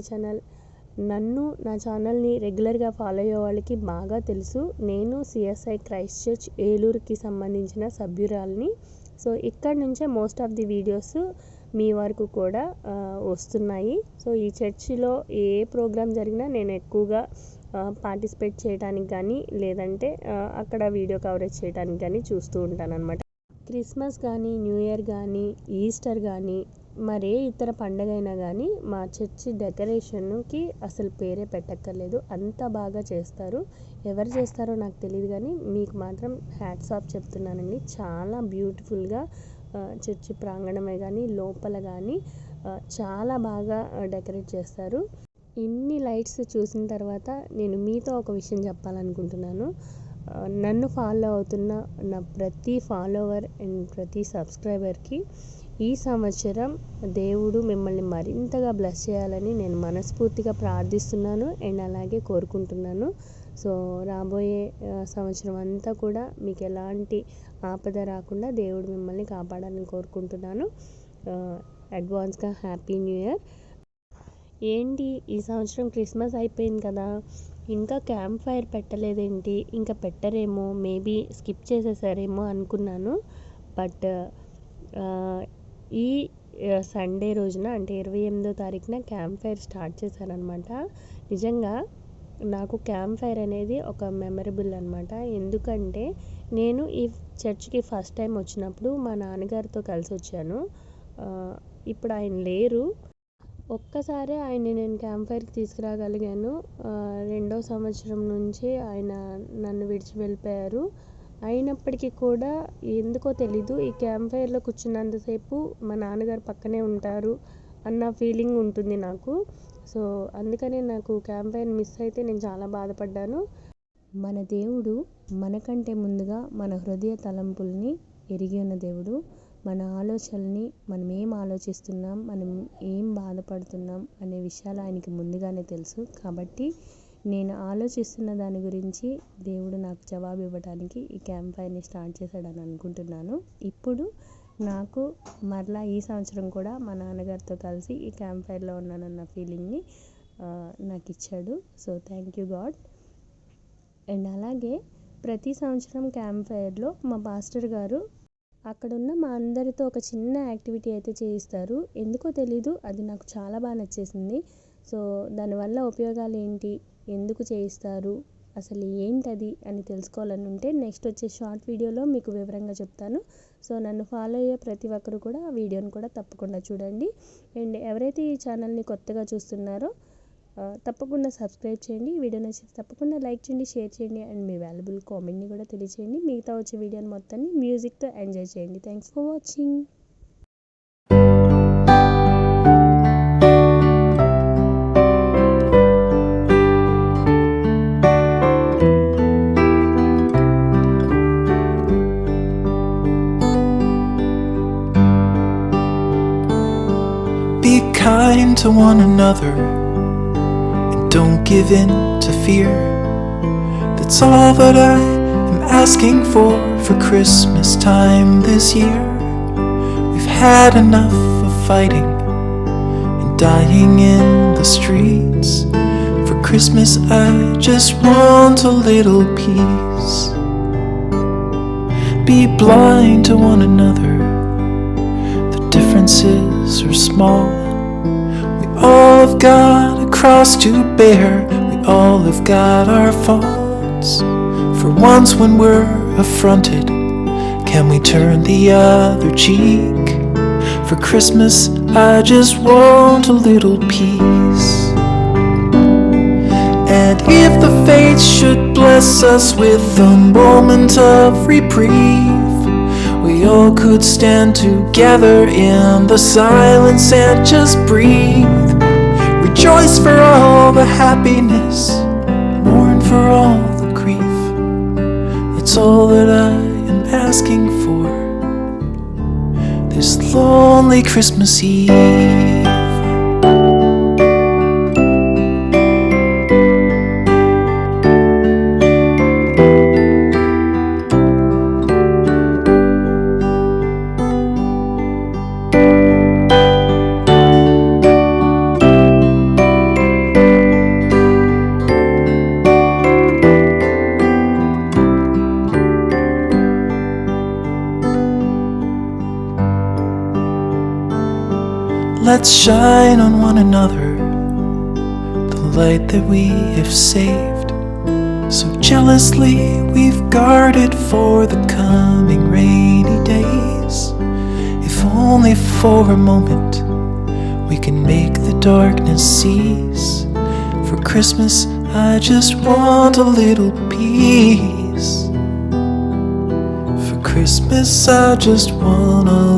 Channel. నా ఛానల్ని రెగ్యులర్గా ఫాలో అయ్యే వాళ్ళకి బాగా తెలుసు. నేను సిఎస్ఐ క్రైస్ట్ చర్చ్ ఏలూరుకి సంబంధించిన సభ్యురాలిని. సో ఇక్కడ నుంచే మోస్ట్ ఆఫ్ ది వీడియోస్ మీ వరకు కూడా వస్తున్నాయి. సో ఈ చర్చిలో ఏ ప్రోగ్రామ్ జరిగినా నేను ఎక్కువగా పార్టిసిపేట్ చేయడానికి కానీ లేదంటే అక్కడ వీడియో కవరేజ్ చేయడానికి కానీ చూస్తూ ఉంటాను అనమాట. క్రిస్మస్ కానీ, న్యూ ఇయర్ కానీ, ఈస్టర్ కానీ, మరే ఇతర పండగ అయినా కానీ మా చర్చి డెకరేషన్కి అసలు పేరే పెట్టక్కర్లేదు, అంత బాగా చేస్తారు. ఎవరు చేస్తారో నాకు తెలియదు కానీ మీకు మాత్రం హ్యాట్స్ ఆఫ్ చెప్తున్నానండి. చాలా బ్యూటిఫుల్గా చర్చి ప్రాంగణమే కానీ లోపల కానీ చాలా బాగా డెకరేట్ చేస్తారు. ఇన్ని లైట్స్ చూసిన తర్వాత నేను మీతో ఒక విషయం చెప్పాలనుకుంటున్నాను. నన్ను ఫాలో అవుతున్న నా ప్రతి ఫాలోవర్ అండ్ ప్రతి సబ్స్క్రైబర్కి ఈ సంవత్సరం దేవుడు మిమ్మల్ని మరింతగా బ్లెస్ చేయాలని నేను మనస్ఫూర్తిగా ప్రార్థిస్తున్నాను అండ్ అలాగే కోరుకుంటున్నాను. సో రాబోయే సంవత్సరం అంతా కూడా మీకు ఎలాంటి ఆపద రాకుండా దేవుడు మిమ్మల్ని కాపాడాలని కోరుకుంటున్నాను. అడ్వాన్స్గా హ్యాపీ న్యూ ఇయర్. ఏంటి ఈ సంవత్సరం క్రిస్మస్ అయిపోయింది కదా, ఇంకా క్యాంప్ ఫైర్ పెట్టలేదేంటి, ఇంకా పెట్టరేమో, మేబీ స్కిప్ చేసేసారేమో అనుకున్నాను. బట్ ఈ సండే రోజున అంటే 28వ తారీఖున క్యాంప్ ఫైర్ స్టార్ట్ చేశారనమాట. నిజంగా నాకు క్యాంప్ ఫైర్ అనేది ఒక మెమరబుల్ అనమాట. ఎందుకంటే నేను ఈ చర్చ్కి ఫస్ట్ టైం వచ్చినప్పుడు మా నాన్నగారితో కలిసి వచ్చాను. ఇప్పుడు ఆయన లేరు. ఒక్కసారి ఆయన్ని నేను క్యాంప్ ఫైర్కి తీసుకురాగలిగాను. 2వ సంవత్సరం నుంచి ఆయన నన్ను విడిచి వెళ్ళిపోయారు. అయినప్పటికీ కూడా ఎందుకో తెలీదు, ఈ క్యాంప్ ఫైర్లో కూర్చున్నంతసేపు మా నాన్నగారు పక్కనే ఉంటారు అన్న ఫీలింగ్ ఉంటుంది నాకు. సో అందుకనే నాకు క్యాంప్ ఫైర్ మిస్ అయితే నేను చాలా బాధపడ్డాను. మన దేవుడు మనకంటే ముందుగా మన హృదయ తలంపుల్ని ఎరిగి ఉన్న దేవుడు. మన ఆలోచనల్ని, మనం ఏం ఆలోచిస్తున్నాం, మనం ఏం బాధపడుతున్నాం అనే విషయాలు ఆయనకి ముందుగానే తెలుసు. కాబట్టి నేను ఆలోచిస్తున్న దాని గురించి దేవుడు నాకు జవాబు ఇవ్వడానికి ఈ క్యాంప్ ఫైర్ని స్టార్ట్ చేశాడని అనుకుంటున్నాను. ఇప్పుడు నాకు మరలా ఈ సంవత్సరం కూడా మా నాన్నగారితో కలిసి ఈ క్యాంప్ ఫైర్లో ఉన్నానన్న ఫీలింగ్ని నాకు ఇచ్చాడు. So thank you God. And అలాగే ప్రతి సంవత్సరం క్యాంప్ ఫైర్లో మా పాస్టర్ గారు అక్కడున్న మా అందరితో ఒక చిన్న యాక్టివిటీ అయితే చేయిస్తారు. ఎందుకో తెలీదు, అది నాకు చాలా బాగా నచ్చేసింది. సో దానివల్ల ఉపయోగాలు ఏంటి, ఎందుకు చేయిస్తారు, అసలు ఏంటది అని తెలుసుకోవాలని ఉంటే నెక్స్ట్ వచ్చే షార్ట్ వీడియోలో మీకు వివరంగా చెప్తాను. సో నన్ను ఫాలో అయ్యే ప్రతి ఒక్కరు కూడా ఆ వీడియోని కూడా తప్పకుండా చూడండి. అండ్ ఎవరైతే ఈ ఛానల్ని కొత్తగా చూస్తున్నారో తప్పకుండా సబ్స్క్రైబ్ చేయండి. వీడియో నచ్చితే తప్పకుండా లైక్ చేయండి, షేర్ చేయండి అండ్ మీ వాల్యుబుల్ కామెంట్ని కూడా తెలియచేయండి. మిగతా వచ్చే వీడియోని మొత్తాన్ని మ్యూజిక్తో ఎంజాయ్ చేయండి. Thanks for watching. Be kind to one another. Don't give in to fear. That's all that I am asking for Christmas time this year. We've had enough of fighting and dying in the streets. For Christmas I just want a little peace. Be blind to one another. The differences are small. All have got a cross to bear. We all have got our faults. For once when we're affronted, can we turn the other cheek? For Christmas I just want a little peace. And if the fates should bless us with a moment of reprieve, we all could stand together in the silence and just breathe. Rejoice for all the happiness, mourn for all the grief. That's all that I am asking for this lonely Christmas Eve. let's shine on one another the light that we have saved. So jealously we've guarded for the coming rainy days. If only for a moment we can make the darkness cease. For Christmas I just want a little peace. For Christmas I just want a